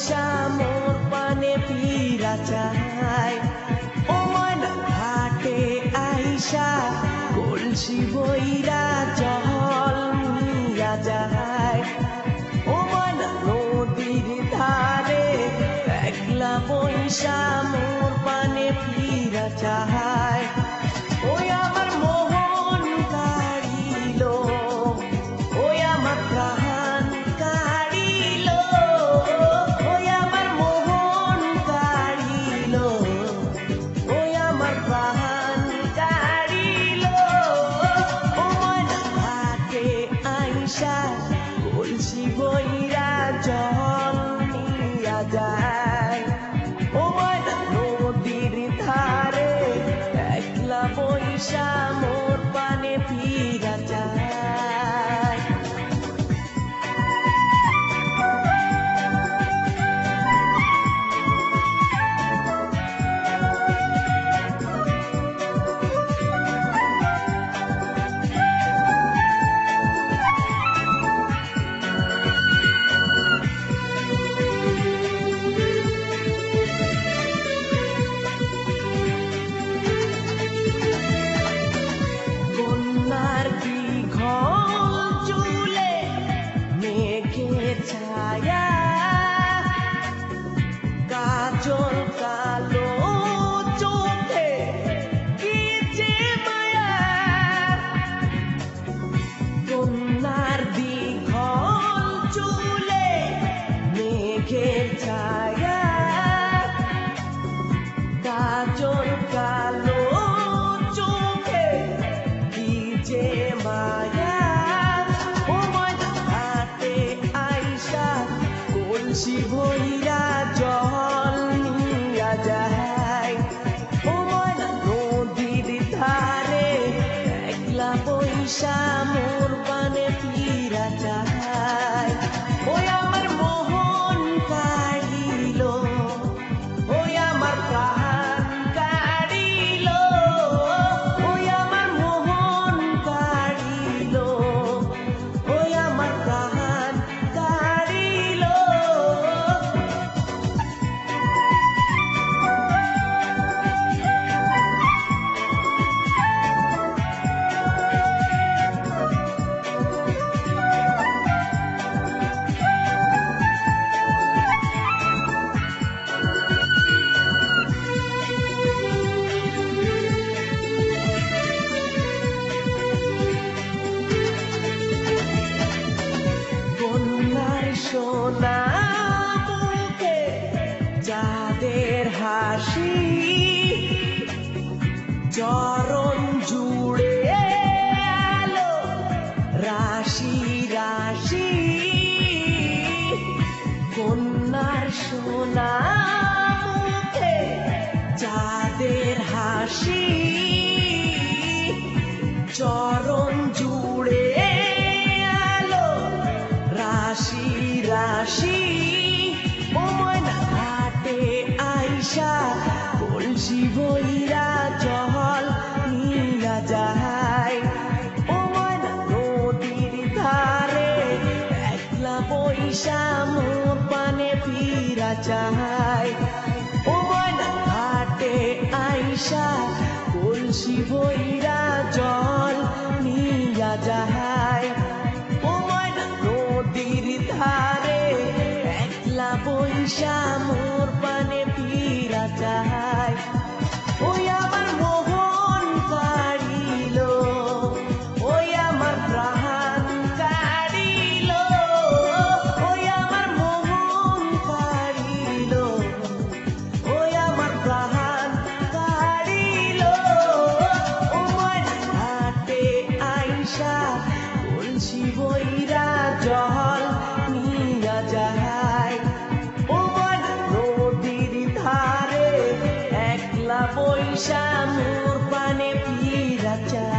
পয়সা মোর পানে ফিরা চায় ও ময়না ঘাটে আইসা কলসি বইরা জল নিয়া যায় ও ময়না নদীর ধারে একলা পয়সা মোর পানে ফিরা চায় ওই আমার মোহন কাড়িল ওই আমার প্রাণ কাড়িল ওই আমার মোহন কাড়িল ওই আমার প্রাণ কাড়িল ও ময়না ঘাটে আইসা কলসি বইরা জল নিয়া যায় ও ময়না নদীর ধারে একলা পয়সা মোর পানে ফিরা যায় কন্যার দীঘল চুলে মেঘের ছায়া কাজল কালো চোখে কি যে মায়া কন্যার দীঘল চুলে মেঘের ছায়া কাজল কালো চোখে কি যে মায়া ও ময়না ঘাটে আইসা কলসি ভইরা জল নিয়া যায় ও ময়না নদীর ধারে একলা পয়সা মোর পানে ফিরা যায় ওই আমার মোহন কাড়িল ওই আমার প্রাণ কাড়িল ওই আমার মোহন কাড়িল ওই আমার প্রাণ কাড়িল কন্যার সোনা মুখে যাদের হাসি চরণ জুড়ে আলো রাশি রাশি কন্যার সোনা মুখে যাদের হাসি চরণ জুড়ে আলো রাশি রাশি ও ময়না ঘাটে আইসা কলসি বইরা জল নিয়া যায় ও ময়না নদীর ধারে একলা পয়সা মোর পানে ফিরা যায় ও ময়না ঘাটে আইসা কলসি বইরা জল নিয়া যায় ও ময়না নদীর ধারে একলা পয়সা মোর পানে ফিরা যায় ওই আমার মোহন কাড়িল ওই আমার প্রাণ কাড়িল ওই আমার মোহন কাড়িল ওই আমার প্রাণ কাড়িল ও ময়না ঘাটে আইসা কলসি বইরা জল নিয়া যায় ও ময়না নদীর ধারে একলা পয়সা মোর পানে ফিরা যায়।